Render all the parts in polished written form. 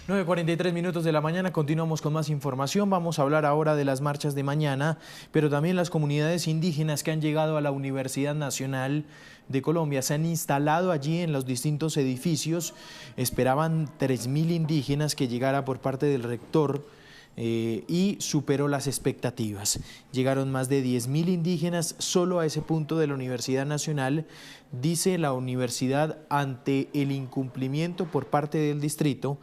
9:43 de la mañana, continuamos con más información. Vamos a hablar ahora de las marchas de mañana, pero también las comunidades indígenas que han llegado a la Universidad Nacional de Colombia. Se han instalado allí en los distintos edificios. Esperaban 3.000 indígenas que llegara por parte del rector y superó las expectativas. Llegaron más de 10.000 indígenas solo a ese punto de la Universidad Nacional, dice la universidad, ante el incumplimiento por parte del distrito,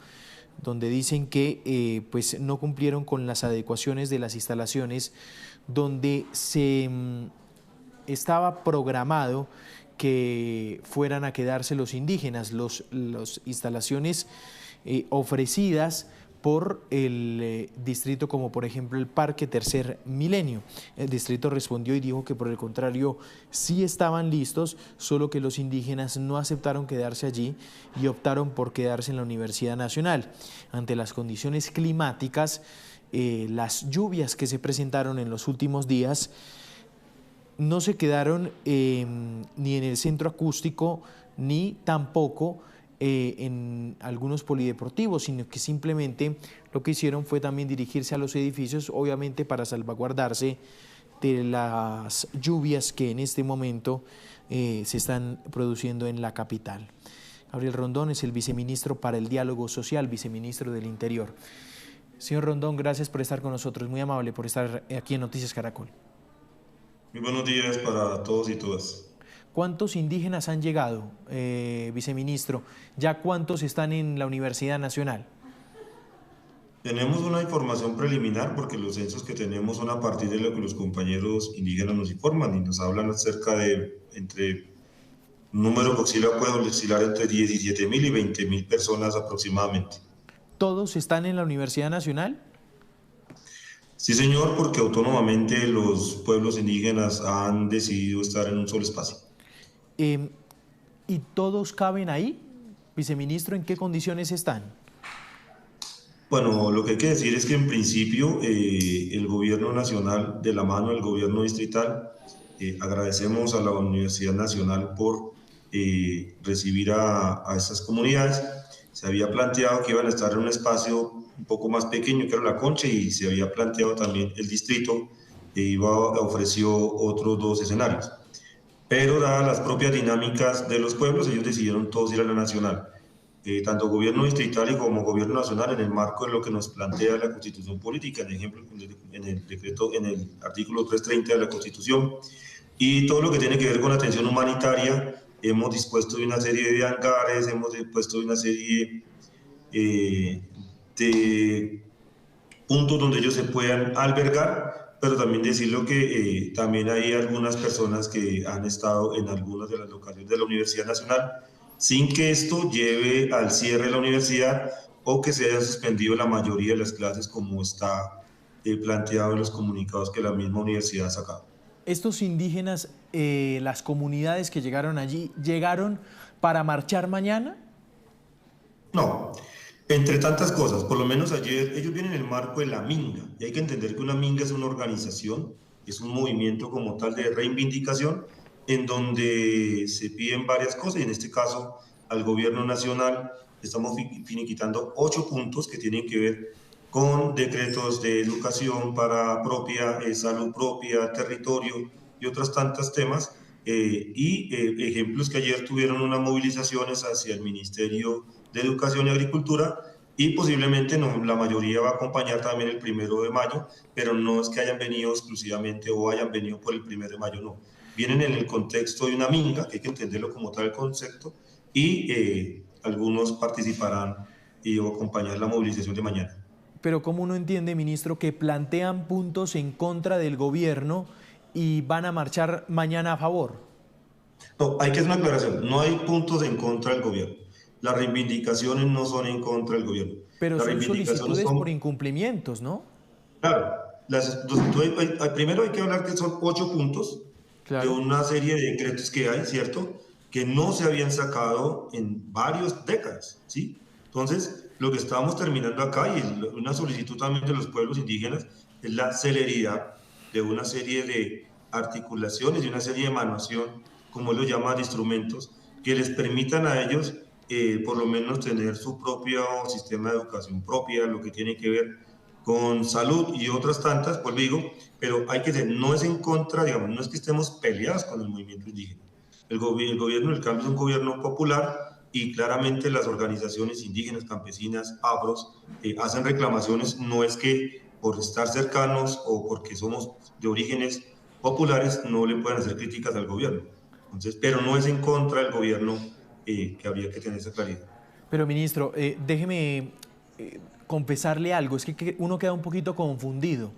donde dicen que pues no cumplieron con las adecuaciones de las instalaciones, donde se estaba programado que fueran a quedarse los indígenas, las instalaciones ofrecidas por el distrito, como por ejemplo el Parque Tercer Milenio. El distrito respondió y dijo que por el contrario sí estaban listos, solo que los indígenas no aceptaron quedarse allí y optaron por quedarse en la Universidad Nacional. Ante las condiciones climáticas, las lluvias que se presentaron en los últimos días, no se quedaron ni en el centro acústico ni tampoco en algunos polideportivos, sino que simplemente lo que hicieron fue también dirigirse a los edificios, obviamente para salvaguardarse de las lluvias que en este momento se están produciendo en la capital. Gabriel Rondón es el viceministro para el diálogo social, viceministro del Interior. Señor Rondón, gracias por estar con nosotros, muy amable por estar aquí en Noticias Caracol. Muy buenos días para todos y todas. ¿Cuántos indígenas han llegado, viceministro? ¿Ya cuántos están en la Universidad Nacional? Tenemos una información preliminar porque los censos que tenemos son a partir de lo que los compañeros indígenas nos informan y nos hablan acerca de un número que puede oscilar entre 17.000 y 20.000 personas aproximadamente. ¿Todos están en la Universidad Nacional? Sí, señor, porque autónomamente los pueblos indígenas han decidido estar en un solo espacio. ¿Y todos caben ahí? Viceministro, ¿en qué condiciones están? Bueno, lo que hay que decir es que en principio el gobierno nacional, de la mano del gobierno distrital, agradecemos a la Universidad Nacional por recibir a estas comunidades. Se había planteado que iban a estar en un espacio un poco más pequeño, que era la Concha, y se había planteado también el distrito, ofreció otros dos escenarios. Pero dadas las propias dinámicas de los pueblos, ellos decidieron todos ir a la Nacional. Tanto gobierno distrital y como gobierno nacional, en el marco de lo que nos plantea la Constitución Política, en ejemplo, en el decreto, en el artículo 330 de la Constitución, y todo lo que tiene que ver con atención humanitaria, hemos dispuesto de una serie de hangares, hemos dispuesto de una serie de puntos donde ellos se puedan albergar, pero también decirlo que también hay algunas personas que han estado en algunas de las localidades de la Universidad Nacional sin que esto lleve al cierre de la universidad o que se haya suspendido la mayoría de las clases como está planteado en los comunicados que la misma universidad ha sacado. Estos indígenas, las comunidades que llegaron allí, ¿llegaron para marchar mañana? No, entre tantas cosas, por lo menos ayer ellos vienen en el marco de la Minga, y hay que entender que una Minga es una organización, es un movimiento como tal de reivindicación, en donde se piden varias cosas, y en este caso al gobierno nacional estamos finiquitando 8 puntos que tienen que ver con decretos de educación para propia, salud propia, territorio y otros tantos temas, ejemplos que ayer tuvieron unas movilizaciones hacia el Ministerio de Educación y Agricultura, y posiblemente no, la mayoría va a acompañar también el 1 de mayo, pero no es que hayan venido exclusivamente o hayan venido por el 1 de mayo, no. Vienen en el contexto de una minga, que hay que entenderlo como tal el concepto, y algunos participarán y acompañar la movilización de mañana. Pero ¿cómo uno entiende, ministro, que plantean puntos en contra del gobierno y van a marchar mañana a favor? No, hay que hacer una aclaración. No hay puntos en contra del gobierno. Las reivindicaciones no son en contra del gobierno. Pero Las son reivindicaciones solicitudes por son, incumplimientos, ¿no? claro, primero hay que hablar que son 8 puntos de Claro. una serie de decretos que hay, ¿cierto? Que no se habían sacado en varias décadas, ¿sí? Entonces, lo que estábamos terminando acá, y una solicitud también de los pueblos indígenas, es la celeridad de una serie de articulaciones y una serie de emanación, como lo llaman, de instrumentos, que les permitan a ellos por lo menos tener su propio sistema de educación propia, lo que tiene que ver con salud y otras tantas, pues digo, pero hay que ser, no es en contra, digamos, no es que estemos peleados con el movimiento indígena. El gobierno del cambio es un gobierno popular y claramente las organizaciones indígenas, campesinas, afros, hacen reclamaciones, no es que por estar cercanos o porque somos de orígenes populares no le puedan hacer críticas al gobierno. Entonces, pero no es en contra del gobierno que habría que tener esa claridad. Pero ministro, déjeme confesarle algo, es que uno queda un poquito confundido.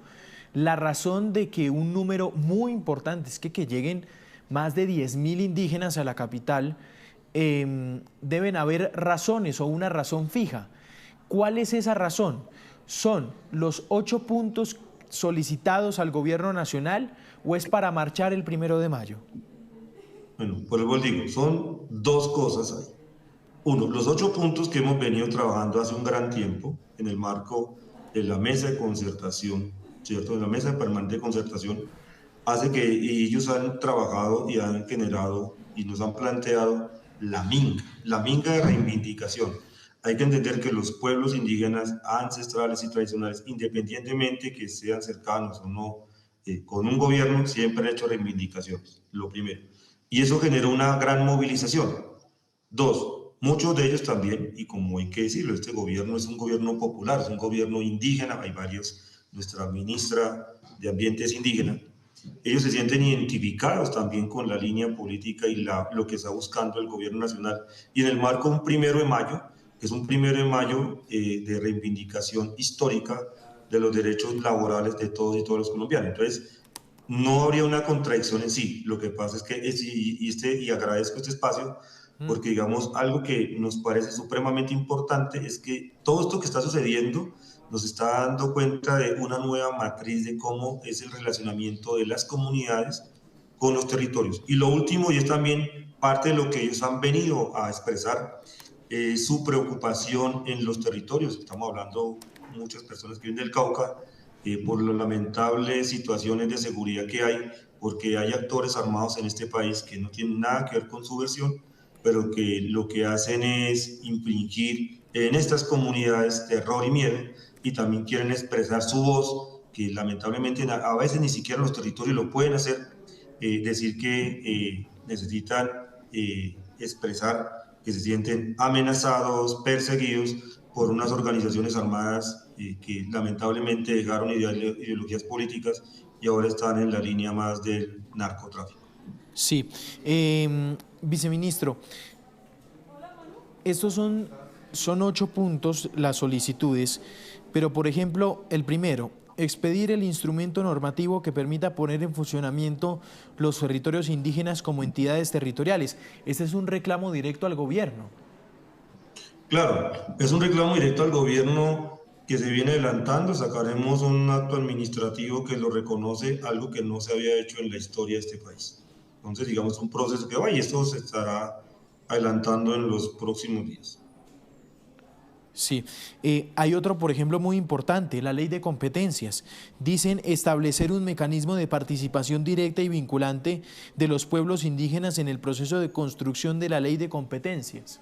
La razón de que un número muy importante, es que lleguen más de 10.000 indígenas a la capital, deben haber razones o una razón fija. ¿Cuál es esa razón? ¿Son los 8 puntos solicitados al gobierno nacional o es para marchar el 1 de mayo? Bueno, por eso digo, son dos cosas ahí. Uno, los 8 puntos que hemos venido trabajando hace un gran tiempo en el marco de la mesa de concertación, ¿cierto? De la mesa permanente de concertación, hace que ellos han trabajado y han generado y nos han planteado la minga de reivindicación. Hay que entender que los pueblos indígenas ancestrales y tradicionales, independientemente que sean cercanos o no con un gobierno, siempre han hecho reivindicaciones, lo primero. Y eso generó una gran movilización. Dos, muchos de ellos también, y como hay que decirlo, este gobierno es un gobierno popular, es un gobierno indígena, hay varios, nuestra ministra de Ambiente es indígena, ellos se sienten identificados también con la línea política y lo que está buscando el gobierno nacional. Y en el marco de un 1 de mayo, que es un 1 de mayo de reivindicación histórica de los derechos laborales de todos y todos los colombianos. Entonces, no habría una contradicción en sí. Lo que pasa es que, y agradezco este espacio, porque digamos, algo que nos parece supremamente importante es que todo esto que está sucediendo nos está dando cuenta de una nueva matriz de cómo es el relacionamiento de las comunidades con los territorios. Y lo último, y es también parte de lo que ellos han venido a expresar, su preocupación en los territorios. Estamos hablando muchas personas que vienen del Cauca, por las lamentables situaciones de seguridad que hay, porque hay actores armados en este país que no tienen nada que ver con su versión, pero que lo que hacen es infringir en estas comunidades terror y miedo, y también quieren expresar su voz, que lamentablemente a veces ni siquiera los territorios lo pueden hacer, decir que necesitan expresar que se sienten amenazados, perseguidos por unas organizaciones armadas que lamentablemente dejaron ideologías políticas y ahora están en la línea más del narcotráfico. Sí. Viceministro, estos son 8 puntos las solicitudes, pero por ejemplo, el primero, expedir el instrumento normativo que permita poner en funcionamiento los territorios indígenas como entidades territoriales. Este es un reclamo directo al gobierno. Claro, es un reclamo directo al gobierno que se viene adelantando. Sacaremos un acto administrativo que lo reconoce, algo que no se había hecho en la historia de este país. Entonces, digamos, un proceso que va y esto se estará adelantando en los próximos días. Sí, hay otro, por ejemplo, muy importante, la ley de competencias. Dicen establecer un mecanismo de participación directa y vinculante de los pueblos indígenas en el proceso de construcción de la ley de competencias.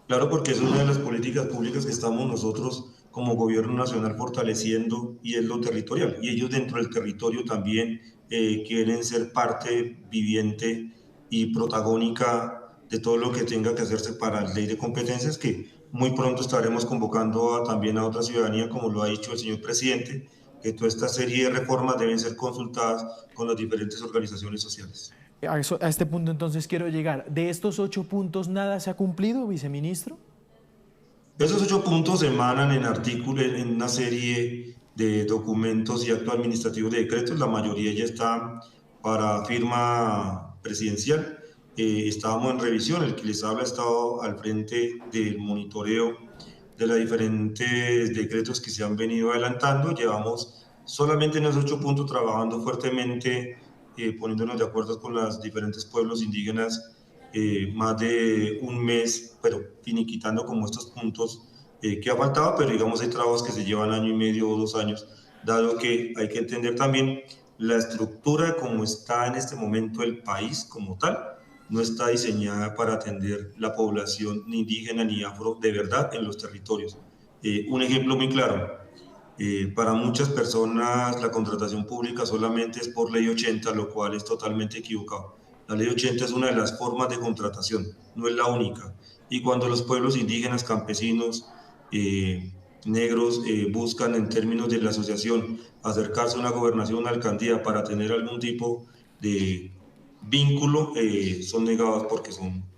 Claro, porque es una de las políticas públicas que estamos nosotros como gobierno nacional fortaleciendo y es lo territorial. Y ellos dentro del territorio también quieren ser parte viviente y protagónica de todo lo que tenga que hacerse para la ley de competencias, que muy pronto estaremos convocando también a otra ciudadanía, como lo ha dicho el señor presidente, que toda esta serie de reformas deben ser consultadas con las diferentes organizaciones sociales. A este punto entonces quiero llegar. ¿De estos 8 puntos nada se ha cumplido, viceministro? Esos 8 puntos emanan en artículos, en una serie de documentos y actos administrativos de decretos. La mayoría ya está para firma presidencial. Estábamos en revisión. El que les habla ha estado al frente del monitoreo de los diferentes decretos que se han venido adelantando. Llevamos solamente en esos 8 puntos trabajando fuertemente, poniéndonos de acuerdo con los diferentes pueblos indígenas, más de un mes, pero finiquitando como estos puntos que ha faltado, pero digamos hay trabajos que se llevan 1 año y medio o 2 años, dado que hay que entender también la estructura como está en este momento el país como tal, no está diseñada para atender la población ni indígena ni afro de verdad en los territorios. Un ejemplo muy claro, para muchas personas la contratación pública solamente es por ley 80, lo cual es totalmente equivocado. La ley 80 es una de las formas de contratación, no es la única. Y cuando los pueblos indígenas, campesinos, negros buscan en términos de la asociación acercarse a una gobernación, una alcaldía para tener algún tipo de vínculo, son negados porque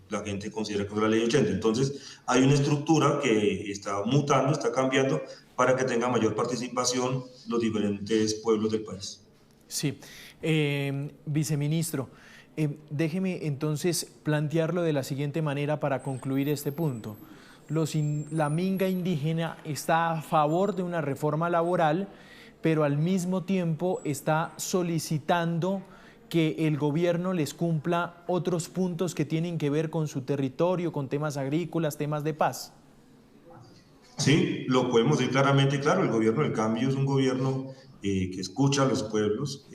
la gente considera que es la ley 80. Entonces hay una estructura que está mutando, está cambiando para que tenga mayor participación los diferentes pueblos del país. Sí, viceministro, déjeme entonces plantearlo de la siguiente manera para concluir este punto. La minga indígena está a favor de una reforma laboral, pero al mismo tiempo está solicitando que el gobierno les cumpla otros puntos que tienen que ver con su territorio, con temas agrícolas, temas de paz. Sí, lo podemos decir claramente, claro, el gobierno del cambio es un gobierno que escucha a los pueblos.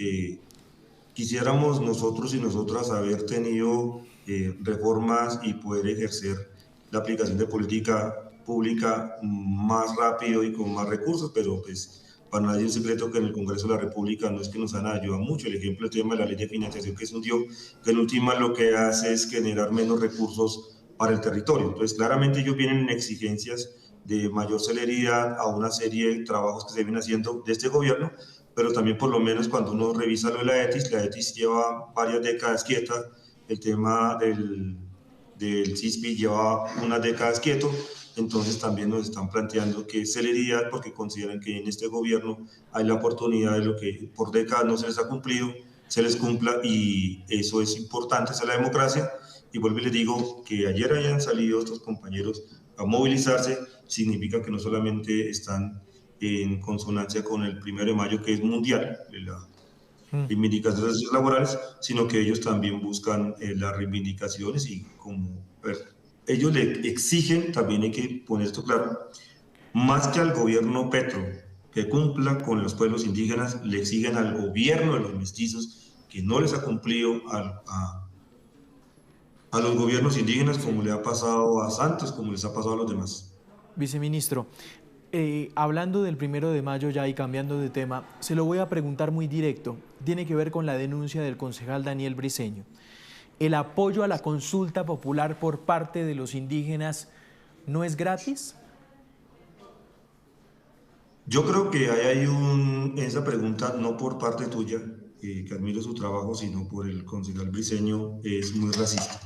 Quisiéramos nosotros y nosotras haber tenido reformas y poder ejercer la aplicación de política pública más rápido y con más recursos, pero pues para nadie es un secreto que en el Congreso de la República no es que nos han ayudado mucho. El ejemplo del tema de la ley de financiación que se hundió, que en última lo que hace es generar menos recursos para el territorio. Entonces, claramente ellos vienen en exigencias de mayor celeridad a una serie de trabajos que se vienen haciendo de este gobierno, pero también por lo menos cuando uno revisa lo de la ETIS lleva varias décadas quieta, el tema del CISPI lleva unas décadas quieto, entonces también nos están planteando que celeridad porque consideran que en este gobierno hay la oportunidad de lo que por décadas no se les ha cumplido, se les cumpla y eso es importante, esa es la democracia. Y vuelvo y les digo que ayer hayan salido estos compañeros a movilizarse, significa que no solamente están en consonancia con el 1 de mayo, que es mundial, la reivindicación de los derechos laborales, sino que ellos también buscan las reivindicaciones y como ellos le exigen, también hay que poner esto claro, más que al gobierno Petro, que cumpla con los pueblos indígenas, le exigen al gobierno de los mestizos, que no les ha cumplido a los gobiernos indígenas, como le ha pasado a Santos, como les ha pasado a los demás. Viceministro, hablando del 1 de mayo ya y cambiando de tema, se lo voy a preguntar muy directo. Tiene que ver con la denuncia del concejal Daniel Briceño. ¿El apoyo a la consulta popular por parte de los indígenas no es gratis? Yo creo que hay esa pregunta, no por parte tuya, que admiro su trabajo, sino por el concejal Briceño, es muy racista.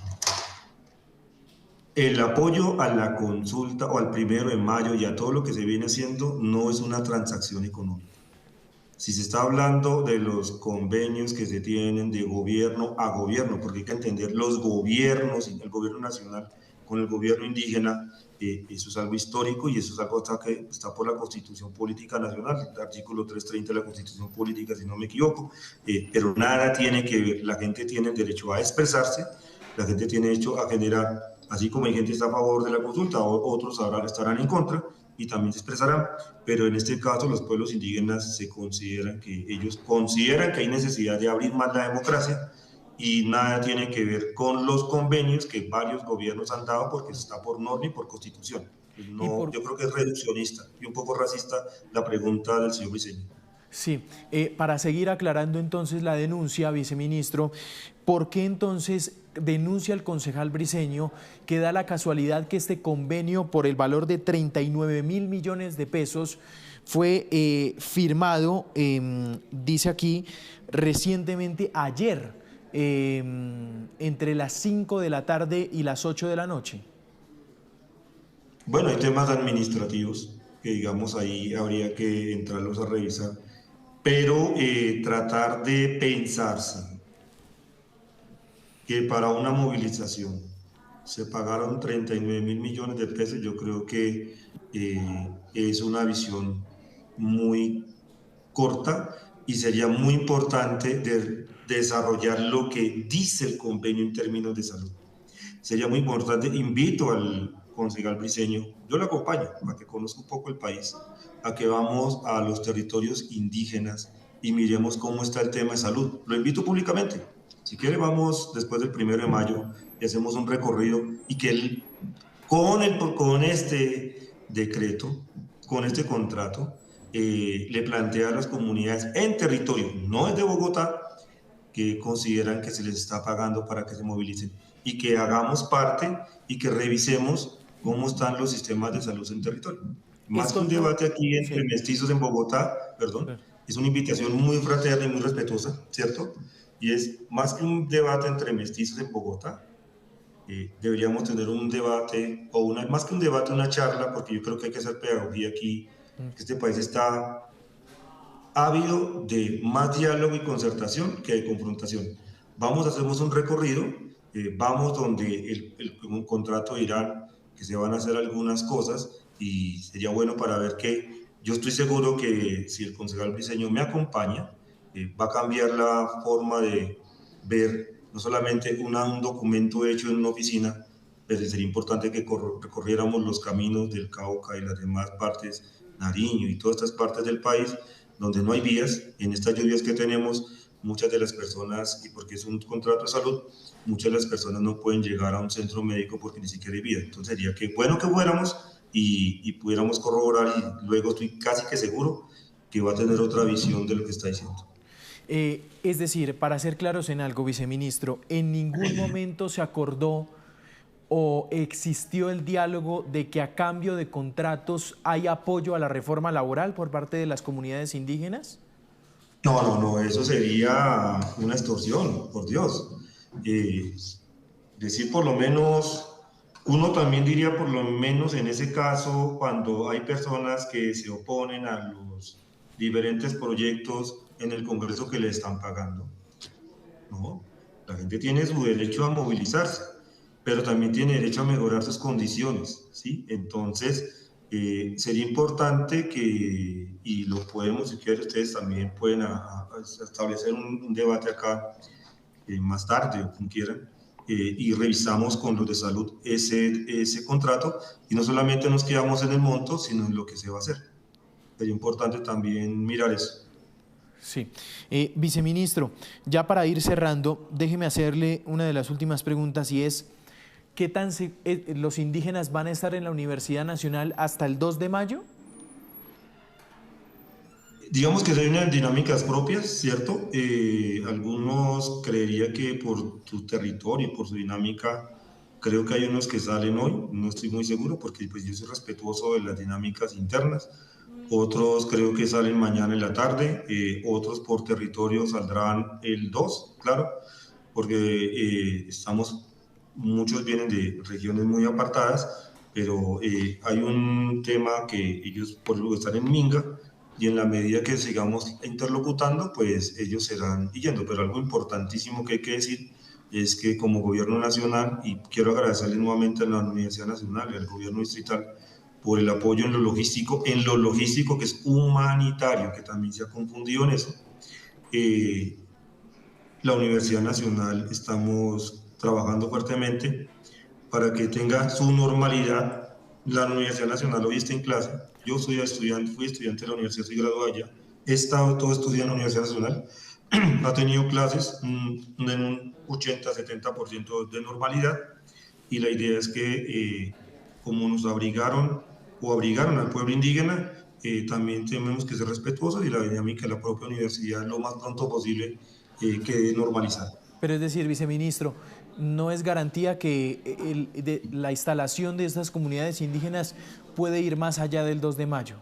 El apoyo a la consulta o al 1 de mayo y a todo lo que se viene haciendo no es una transacción económica. Si se está hablando de los convenios que se tienen de gobierno a gobierno, porque hay que entender los gobiernos, el gobierno nacional con el gobierno indígena, eso es algo histórico y eso es algo que está por la Constitución Política Nacional, el artículo 330 de la Constitución Política, si no me equivoco, pero nada tiene que ver, la gente tiene el derecho a expresarse, la gente tiene derecho a generar, así como hay gente que está a favor de la consulta, otros estarán en contra y también se expresarán, pero en este caso los pueblos indígenas ellos consideran que hay necesidad de abrir más la democracia y nada tiene que ver con los convenios que varios gobiernos han dado porque está por norma y por constitución. No, yo creo que es reduccionista y un poco racista la pregunta del señor Briceño. Sí, para seguir aclarando entonces la denuncia, viceministro, ¿por qué entonces denuncia el concejal Briceño que da la casualidad que este convenio por el valor de 39.000 millones de pesos fue firmado, dice aquí, recientemente ayer, entre las 5 de la tarde y las 8 de la noche? Bueno, hay temas administrativos que digamos ahí habría que entrarlos a revisar, pero tratar de pensarse que para una movilización se pagaron 39.000 millones de pesos, yo creo que es una visión muy corta y sería muy importante desarrollar lo que dice el convenio en términos de salud. Sería muy importante, invito al concejal Briceño, yo lo acompaño para que conozca un poco el país, a que vamos a los territorios indígenas y miremos cómo está el tema de salud. Lo invito públicamente. Si quiere, vamos después del 1 de mayo y hacemos un recorrido y que con este decreto, con este contrato, le plantea a las comunidades en territorio, no es de Bogotá, que consideran que se les está pagando para que se movilicen y que hagamos parte y que revisemos cómo están los sistemas de salud en territorio. Más que Esto un no... debate aquí entre Sí, mestizos en Bogotá, perdón, claro. es una invitación muy fraterna y muy respetuosa, ¿cierto? Y es más que un debate entre mestizos en Bogotá, deberíamos tener un debate, o más que un debate, una charla, porque yo creo que hay que hacer pedagogía aquí, que este país está ávido de más diálogo y concertación que de confrontación. Vamos, hacemos un recorrido, vamos donde un contrato dirá que se van a hacer algunas cosas y sería bueno para ver que yo estoy seguro que si el concejal Briceño me acompaña, va a cambiar la forma de ver no solamente un documento hecho en una oficina, pero sería importante que recorriéramos los caminos del Cauca y las demás partes, Nariño y todas estas partes del país, donde no hay vías. En estas lluvias que tenemos, muchas de las personas, y porque es un contrato de salud, muchas de las personas no pueden llegar a un centro médico porque ni siquiera hay vía. Entonces sería que bueno que fuéramos y pudiéramos corroborar, y luego estoy casi que seguro que va a tener otra visión de lo que está diciendo. Es decir, para ser claros en algo, viceministro, en ningún momento se acordó o existió el diálogo de que a cambio de contratos hay apoyo a la reforma laboral por parte de las comunidades indígenas. No, no, no, eso sería una extorsión, por Dios. Eh, Decir por lo menos, uno también diría por lo menos en ese caso, cuando hay personas que se oponen a los diferentes proyectos en el Congreso que le están pagando, ¿no? La gente tiene su derecho a movilizarse, pero también tiene derecho a mejorar sus condiciones, ¿sí? Entonces, sería importante que, y lo podemos, si quieren, ustedes también pueden establecer un debate acá más tarde o como quieran, y revisamos con los de salud ese contrato y no solamente nos quedamos en el monto, sino en lo que se va a hacer. Sería importante también mirar eso. Sí. Viceministro, ya para ir cerrando, déjeme hacerle una de las últimas preguntas y es, ¿qué tan los indígenas van a estar en la Universidad Nacional hasta el 2 de mayo? Digamos que hay unas dinámicas propias, ¿cierto? Algunos creería que por su territorio, por su dinámica, creo que hay unos que salen hoy, no estoy muy seguro porque pues yo soy respetuoso de las dinámicas internas. Otros creo que salen mañana en la tarde, otros por territorio saldrán el 2, claro, porque muchos vienen de regiones muy apartadas, pero hay un tema que ellos por lo que están en Minga, y en la medida que sigamos interlocutando, pues ellos serán yendo. Pero algo importantísimo que hay que decir es que como gobierno nacional, y quiero agradecerle nuevamente a la Universidad Nacional y al gobierno distrital por el apoyo en lo logístico que es humanitario, que también se ha confundido en eso, eh, la Universidad Nacional estamos trabajando fuertemente para que tenga su normalidad. La Universidad Nacional hoy está en clase. Yo soy estudiante, fui estudiante de la universidad, soy graduado allá. He estado todo estudiando en la Universidad Nacional. Ha tenido clases en un 80-70% de normalidad. Y la idea es que, como nos abrigaron o abrigaron al pueblo indígena, también tenemos que ser respetuosos y la dinámica de la propia universidad lo más pronto posible quede normalizada. Pero es decir, viceministro, ¿no es garantía que la instalación de estas comunidades indígenas puede ir más allá del 2 de mayo?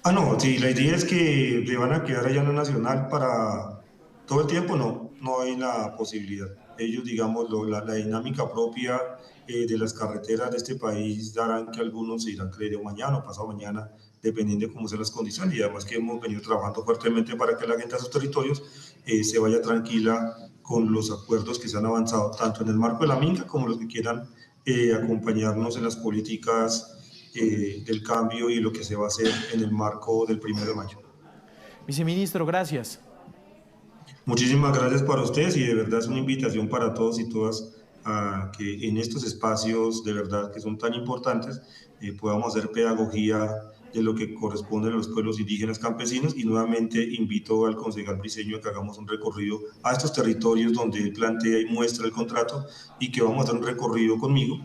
Ah, no, sí, la idea es que le van a quedar allá en la Nacional para todo el tiempo, no, no hay la posibilidad. Ellos, digamos, la dinámica propia de las carreteras de este país darán que algunos se irán, creo, mañana o pasado mañana, dependiendo de cómo sean las condiciones. Y además que hemos venido trabajando fuertemente para que la gente de esos territorios se vaya tranquila con los acuerdos que se han avanzado, tanto en el marco de la Minga como los que quieran acompañarnos en las políticas del cambio y lo que se va a hacer en el marco del 1 de mayo. Viceministro, gracias. Muchísimas gracias para ustedes y de verdad es una invitación para todos y todas a que en estos espacios de verdad que son tan importantes podamos hacer pedagogía de lo que corresponde a los pueblos indígenas campesinos, y nuevamente invito al concejal Briceño a que hagamos un recorrido a estos territorios donde él plantea y muestra el contrato, y que vamos a hacer un recorrido conmigo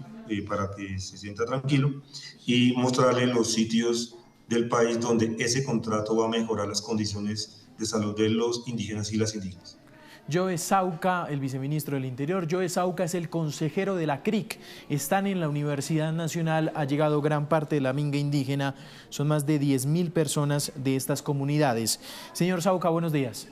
para que se sienta tranquilo y mostrarle los sitios del país donde ese contrato va a mejorar las condiciones de salud de los indígenas y las indígenas. Joe Sauca, el viceministro del Interior. Joe Sauca es el consejero de la CRIC. Están en la Universidad Nacional, ha llegado gran parte de la minga indígena, son más de 10.000 personas de estas comunidades. Señor Sauca, buenos días.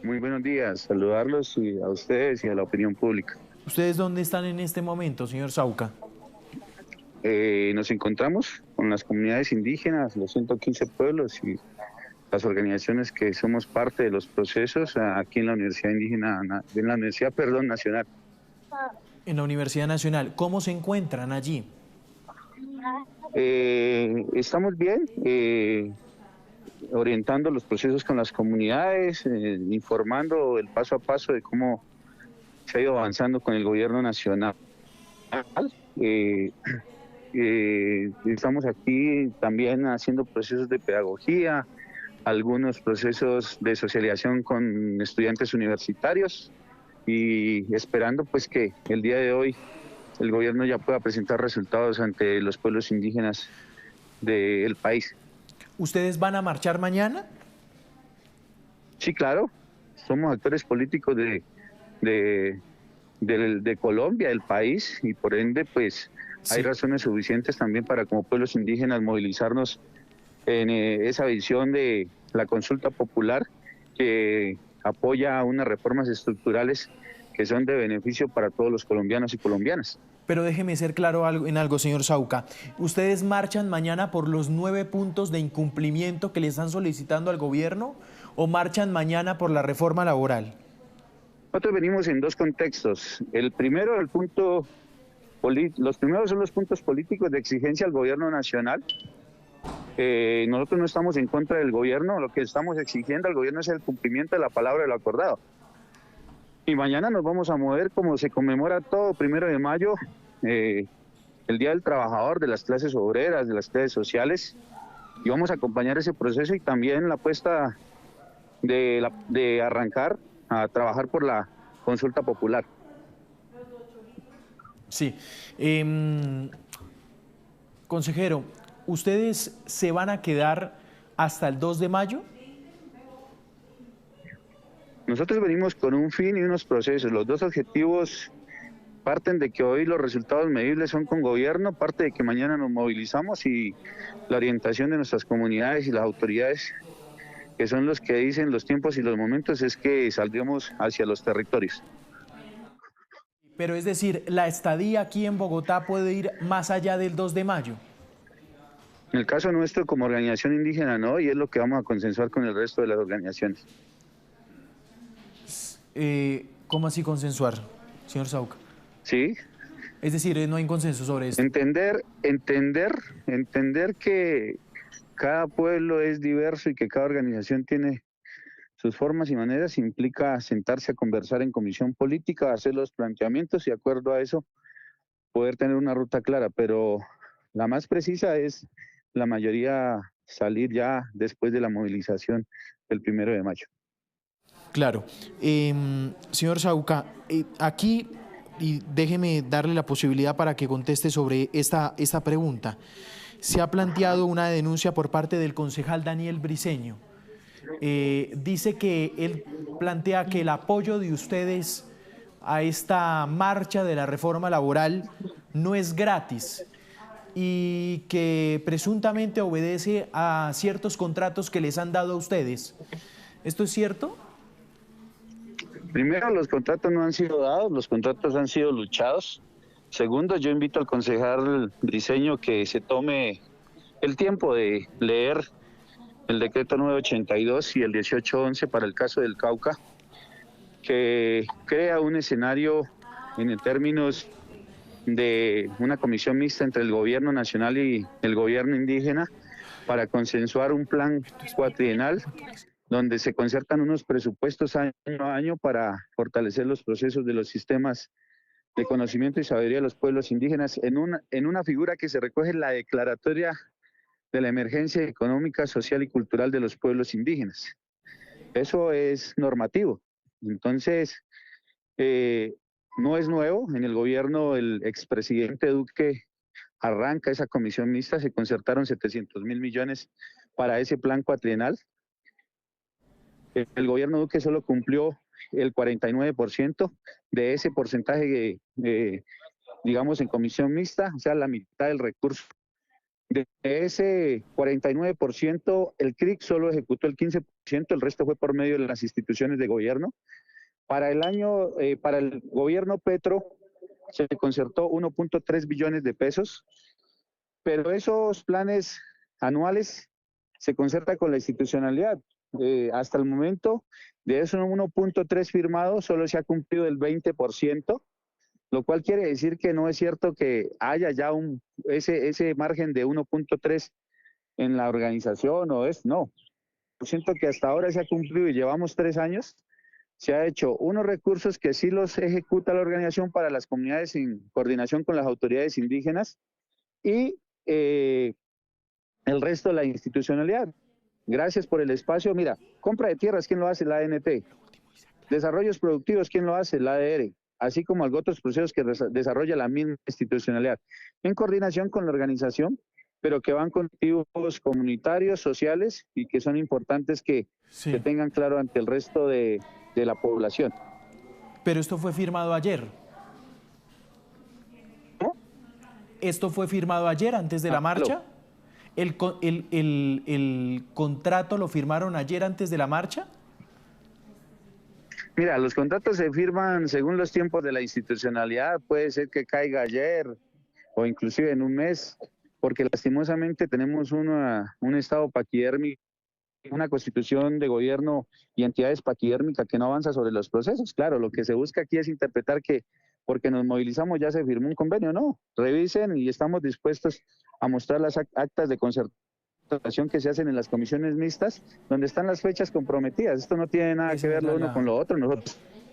Muy buenos días, saludarlos y a ustedes y a la opinión pública. ¿Ustedes dónde están en este momento, señor Sauca? Nos encontramos con las comunidades indígenas, los 115 pueblos y las organizaciones que somos parte de los procesos aquí en la Universidad Nacional. En la Universidad Nacional, ¿cómo se encuentran allí? Estamos bien, orientando los procesos con las comunidades, informando el paso a paso de cómo se ha ido avanzando con el gobierno nacional. Estamos aquí también haciendo procesos de pedagogía, algunos procesos de socialización con estudiantes universitarios y esperando pues que el día de hoy el gobierno ya pueda presentar resultados ante los pueblos indígenas del país. ¿Ustedes van a marchar mañana? Sí, claro, somos actores políticos de Colombia, del país, y por ende pues sí, hay razones suficientes también para como pueblos indígenas movilizarnos en esa visión de la consulta popular que apoya unas reformas estructurales que son de beneficio para todos los colombianos y colombianas. Pero déjeme ser claro en algo, señor Sauca. ¿Ustedes marchan mañana por los 9 puntos de incumplimiento que le están solicitando al gobierno o marchan mañana por la reforma laboral? Nosotros venimos en dos contextos. El primero, los primeros son los puntos políticos de exigencia al gobierno nacional. Nosotros no estamos en contra del gobierno, lo que estamos exigiendo al gobierno es el cumplimiento de la palabra de lo acordado. Y mañana nos vamos a mover como se conmemora todo 1 de mayo, el Día del Trabajador, de las clases obreras, de las clases sociales, y vamos a acompañar ese proceso y también la apuesta de arrancar a trabajar por la consulta popular. Sí. Consejero, ¿ustedes se van a quedar hasta el 2 de mayo? Nosotros venimos con un fin y unos procesos. Los dos objetivos parten de que hoy los resultados medibles son con gobierno, parte de que mañana nos movilizamos y la orientación de nuestras comunidades y las autoridades, que son los que dicen los tiempos y los momentos, es que saldremos hacia los territorios. Pero es decir, ¿la estadía aquí en Bogotá puede ir más allá del 2 de mayo? En el caso nuestro, como organización indígena, no, y es lo que vamos a consensuar con el resto de las organizaciones. ¿Cómo así consensuar, señor Sauca? Sí. Es decir, no hay consenso sobre esto. Entender que cada pueblo es diverso y que cada organización tiene sus formas y maneras, implica sentarse a conversar en comisión política, hacer los planteamientos y de acuerdo a eso poder tener una ruta clara, pero la más precisa es la mayoría salir ya después de la movilización del 1 de mayo. Claro. Señor Sauca, aquí, y déjeme darle la posibilidad para que conteste sobre esta pregunta. Se ha planteado una denuncia por parte del concejal Daniel Briceño. Dice que él plantea que el apoyo de ustedes a esta marcha de la reforma laboral no es gratis y que presuntamente obedece a ciertos contratos que les han dado a ustedes. ¿Esto es cierto? Primero, los contratos no han sido dados, los contratos han sido luchados. Segundo, yo invito al concejal Briceño que se tome el tiempo de leer el decreto 982 y el 1811 para el caso del Cauca, que crea un escenario en términos de una comisión mixta entre el gobierno nacional y el gobierno indígena para consensuar un plan cuatrienal donde se concertan unos presupuestos año a año para fortalecer los procesos de los sistemas de conocimiento y sabiduría de los pueblos indígenas en una figura que se recoge en la declaratoria de la emergencia económica, social y cultural de los pueblos indígenas. Eso es normativo. Entonces, no es nuevo. En el gobierno el expresidente Duque arranca esa comisión mixta, se concertaron 700.000 millones para ese plan cuatrienal. El gobierno Duque solo cumplió el 49% de ese porcentaje, digamos, en comisión mixta, o sea, la mitad del recurso. De ese 49%, el CRIC solo ejecutó el 15%, el resto fue por medio de las instituciones de gobierno. Para el gobierno Petro se concertó 1.3 billones de pesos, pero esos planes anuales se concerta con la institucionalidad. Hasta el momento, de esos 1.3 firmados, solo se ha cumplido el 20%, lo cual quiere decir que no es cierto que haya ya ese margen de 1.3 en la organización no. Yo siento que hasta ahora se ha cumplido y llevamos 3 años. Se ha hecho unos recursos que sí los ejecuta la organización para las comunidades en coordinación con las autoridades indígenas y el resto de la institucionalidad. Gracias por el espacio. Mira, compra de tierras, ¿quién lo hace? La ANT. Desarrollos productivos, ¿quién lo hace? La ADR. Así como otros procesos que desarrolla la misma institucionalidad, en coordinación con la organización, pero que van con motivos comunitarios, sociales, y que son importantes que se tengan claro ante el resto de la población. Pero esto fue firmado ayer. ¿Cómo? ¿Esto fue firmado ayer, antes de la marcha? ¿El contrato lo firmaron ayer antes de la marcha? Mira, los contratos se firman según los tiempos de la institucionalidad. Puede ser que caiga ayer o inclusive en un mes, porque lastimosamente tenemos un estado paquidérmico, una constitución de gobierno y entidades paquidérmicas que no avanza sobre los procesos. Claro, lo que se busca aquí es interpretar que porque nos movilizamos ya se firmó un convenio. No, revisen y estamos dispuestos a mostrar las actas de concertación que se hacen en las comisiones mixtas, donde están las fechas comprometidas. Esto no tiene nada que ver lo uno con lo otro.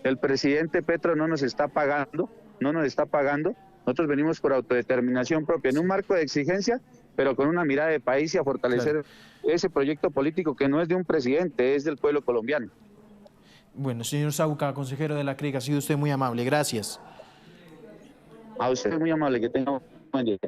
El presidente Petro no nos está pagando. Nosotros venimos por autodeterminación propia, en un marco de exigencia, pero con una mirada de país y a fortalecer ese proyecto político que no es de un presidente, es del pueblo colombiano. Bueno, señor Sauca, consejero de la CRIC, ha sido usted muy amable. Gracias. A usted muy amable, que tenga un buen día.